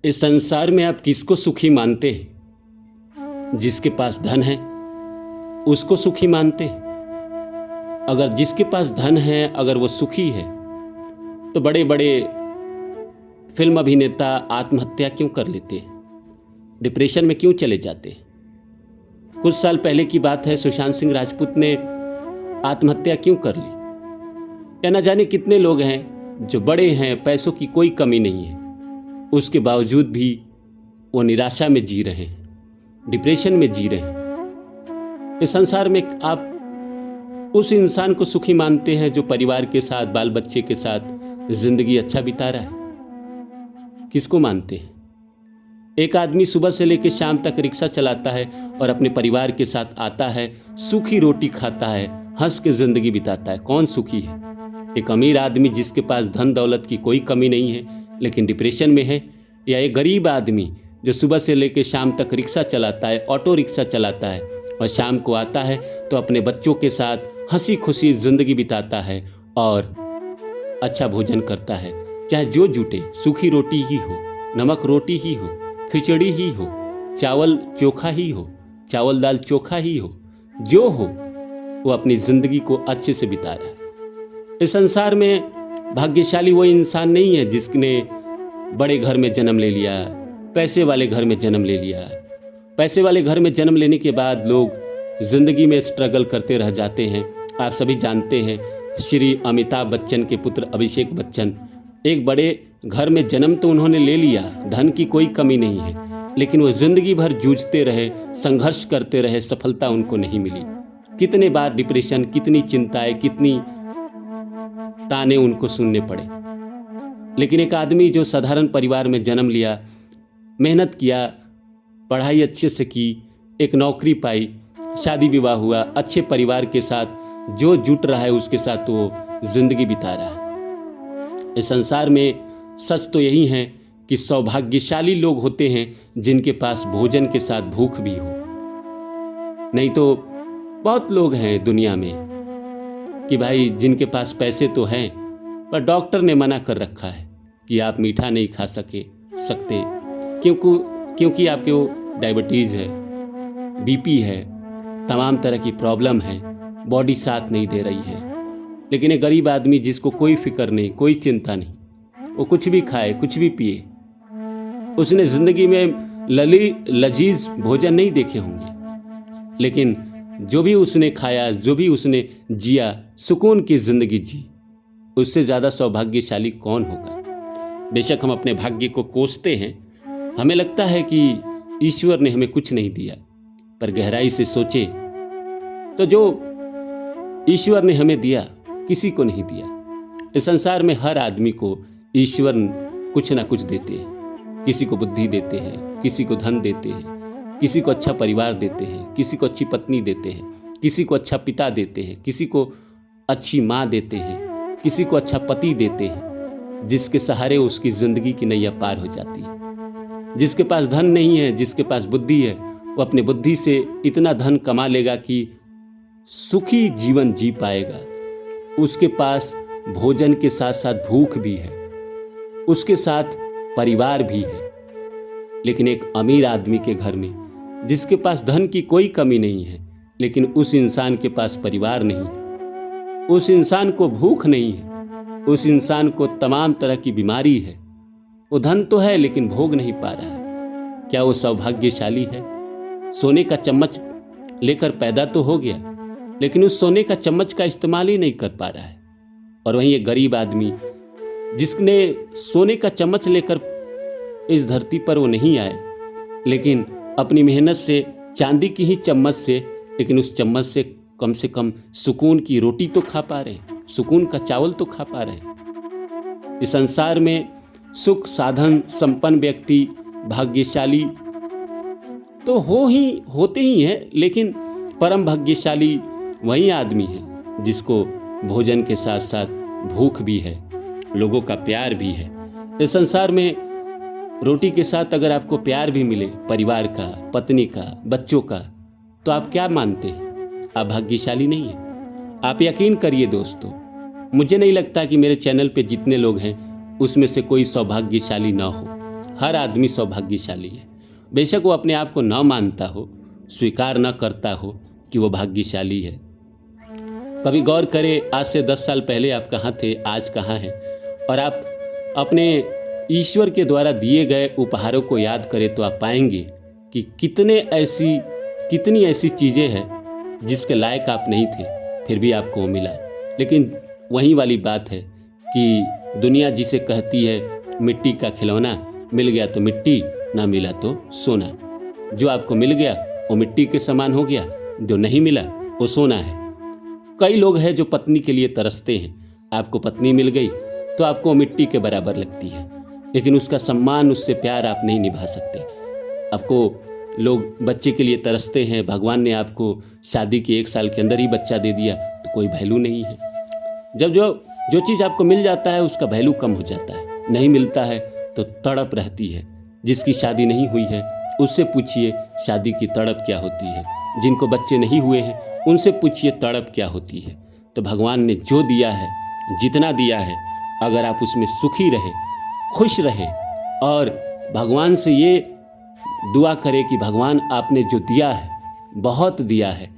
इस संसार में आप किसको सुखी मानते हैं? जिसके पास धन है उसको सुखी मानते हैं। अगर जिसके पास धन है अगर वो सुखी है तो बड़े बड़े फिल्म अभिनेता आत्महत्या क्यों कर लेते हैं, डिप्रेशन में क्यों चले जाते हैं? कुछ साल पहले की बात है, सुशांत सिंह राजपूत ने आत्महत्या क्यों कर ली? या न जाने कितने लोग हैं जो बड़े हैं, पैसों की कोई कमी नहीं है, उसके बावजूद भी वो निराशा में जी रहे हैं, डिप्रेशन में जी रहे हैं। इस संसार में आप उस इंसान को सुखी मानते हैं जो परिवार के साथ, बाल बच्चे के साथ जिंदगी अच्छा बिता रहा है? किसको मानते हैं? एक आदमी सुबह से लेकर शाम तक रिक्शा चलाता है और अपने परिवार के साथ आता है, सूखी रोटी खाता है, हंस के जिंदगी बिताता है। कौन सुखी है? एक अमीर आदमी जिसके पास धन दौलत की कोई कमी नहीं है लेकिन डिप्रेशन में है, या एक गरीब आदमी जो सुबह से लेकर शाम तक रिक्शा चलाता है, ऑटो रिक्शा चलाता है और शाम को आता है तो अपने बच्चों के साथ हंसी खुशी जिंदगी बिताता है और अच्छा भोजन करता है, चाहे जो जुटे, सूखी रोटी ही हो, नमक रोटी ही हो, खिचड़ी ही हो, चावल चोखा ही हो, चावल दाल चोखा ही हो, जो हो वो अपनी जिंदगी को अच्छे से बिता रहा है। इस संसार में भाग्यशाली वो इंसान नहीं है जिसने बड़े घर में जन्म ले लिया, पैसे वाले घर में जन्म ले लिया। पैसे वाले घर में जन्म लेने के बाद लोग जिंदगी में स्ट्रगल करते रह जाते हैं। आप सभी जानते हैं, श्री अमिताभ बच्चन के पुत्र अभिषेक बच्चन, एक बड़े घर में जन्म तो उन्होंने ले लिया, धन की कोई कमी नहीं है, लेकिन वो जिंदगी भर जूझते रहे, संघर्ष करते रहे, सफलता उनको नहीं मिली। कितने बार डिप्रेशन, कितनी चिंताएं, कितनी ताने उनको सुनने पड़े। लेकिन एक आदमी जो साधारण परिवार में जन्म लिया, मेहनत किया, पढ़ाई अच्छे से की, एक नौकरी पाई, शादी विवाह हुआ, अच्छे परिवार के साथ जो जुट रहा है उसके साथ वो जिंदगी बिता रहा है। इस संसार में सच तो यही है कि सौभाग्यशाली लोग होते हैं जिनके पास भोजन के साथ भूख भी हो। नहीं तो बहुत लोग हैं दुनिया में कि भाई जिनके पास पैसे तो हैं पर डॉक्टर ने मना कर रखा है कि आप मीठा नहीं खा सकते क्योंकि आपके वो डायबिटीज़ है, बीपी है, तमाम तरह की प्रॉब्लम है, बॉडी साथ नहीं दे रही है। लेकिन एक गरीब आदमी जिसको कोई फिक्र नहीं, कोई चिंता नहीं, वो कुछ भी खाए, कुछ भी पिए, उसने ज़िंदगी में लजीज भोजन नहीं देखे होंगे, लेकिन जो भी उसने खाया, जो भी उसने जिया, सुकून की ज़िंदगी जी, उससे ज़्यादा सौभाग्यशाली कौन होगा? बेशक हम अपने भाग्य को कोसते हैं, हमें लगता है कि ईश्वर ने हमें कुछ नहीं दिया, पर गहराई से सोचे तो जो ईश्वर ने हमें दिया किसी को नहीं दिया। इस संसार में हर आदमी को ईश्वर कुछ ना कुछ देते हैं। किसी को बुद्धि देते हैं, किसी को धन देते हैं, किसी को अच्छा परिवार देते हैं, किसी को अच्छी पत्नी देते हैं, किसी को अच्छा पिता देते हैं, किसी को अच्छी माँ देते हैं, किसी को अच्छा पति देते हैं, जिसके सहारे उसकी ज़िंदगी की नैया पार हो जाती है। जिसके पास धन नहीं है, जिसके पास बुद्धि है, वो अपने बुद्धि से इतना धन कमा लेगा कि सुखी जीवन जी पाएगा। उसके पास भोजन के साथ साथ भूख भी है, उसके साथ परिवार भी है। लेकिन एक अमीर आदमी के घर में जिसके पास धन की कोई कमी नहीं है, लेकिन उस इंसान के पास परिवार नहीं है, उस इंसान को भूख नहीं है, उस इंसान को तमाम तरह की बीमारी है। वो धन तो है लेकिन भोग नहीं पा रहा है। क्या वो सौभाग्यशाली है? सोने का चम्मच लेकर पैदा तो हो गया, लेकिन उस सोने का चम्मच का इस्तेमाल ही नहीं कर पा रहा है। और वहीं एक गरीब आदमी जिसने सोने का चम्मच लेकर इस धरती पर वो नहीं आए, लेकिन अपनी मेहनत से चांदी की ही चम्मच से, लेकिन उस चम्मच से कम सुकून की रोटी तो खा पा रहे हैं, सुकून का चावल तो खा पा रहे हैं। इस संसार में सुख साधन संपन्न व्यक्ति, भाग्यशाली तो होते ही हैं, लेकिन परम भाग्यशाली वही आदमी है जिसको भोजन के साथ साथ भूख भी है, लोगों का प्यार भी है। इस संसार में रोटी के साथ अगर आपको प्यार भी मिले, परिवार का, पत्नी का, बच्चों का, तो आप क्या मानते हैं? आप भाग्यशाली नहीं हैं। आप यकीन करिए दोस्तों, मुझे नहीं लगता कि मेरे चैनल पे जितने लोग हैं उसमें से कोई सौभाग्यशाली ना हो। हर आदमी सौभाग्यशाली है। बेशक वो अपने आप को न मानता हो, स्वीकार न करता हो कि वो भाग्यशाली है। कभी गौर करें, आज से 10 साल पहले आप कहाँ थे, आज कहाँ हैं, और आप अपने ईश्वर के द्वारा दिए गए उपहारों को याद करें तो आप पाएंगे कि कितनी ऐसी चीज़ें हैं जिसके लायक आप नहीं थे, फिर भी आपको वो मिला। लेकिन वही वाली बात है कि दुनिया जिसे कहती है मिट्टी का खिलौना, मिल गया तो मिट्टी, ना मिला तो सोना। जो आपको मिल गया वो मिट्टी के समान हो गया, जो नहीं मिला वो सोना है। कई लोग हैं जो पत्नी के लिए तरसते हैं। आपको पत्नी मिल गई तो आपको मिट्टी के बराबर लगती है, लेकिन उसका सम्मान, उससे प्यार आप नहीं निभा सकते। आपको लोग बच्चे के लिए तरसते हैं। भगवान ने आपको शादी के 1 साल के अंदर ही बच्चा दे दिया तो कोई वैल्यू नहीं है। जब जो चीज़ आपको मिल जाता है उसका वैल्यू कम हो जाता है, नहीं मिलता है तो तड़प रहती है। जिसकी शादी नहीं हुई है उससे पूछिए शादी की तड़प क्या होती है। जिनको बच्चे नहीं हुए हैं उनसे पूछिए तड़प क्या होती है। तो भगवान ने जो दिया है, जितना दिया है, अगर आप उसमें सुखी रहे, खुश रहे और भगवान से ये दुआ करें कि भगवान आपने जो दिया है, बहुत दिया है,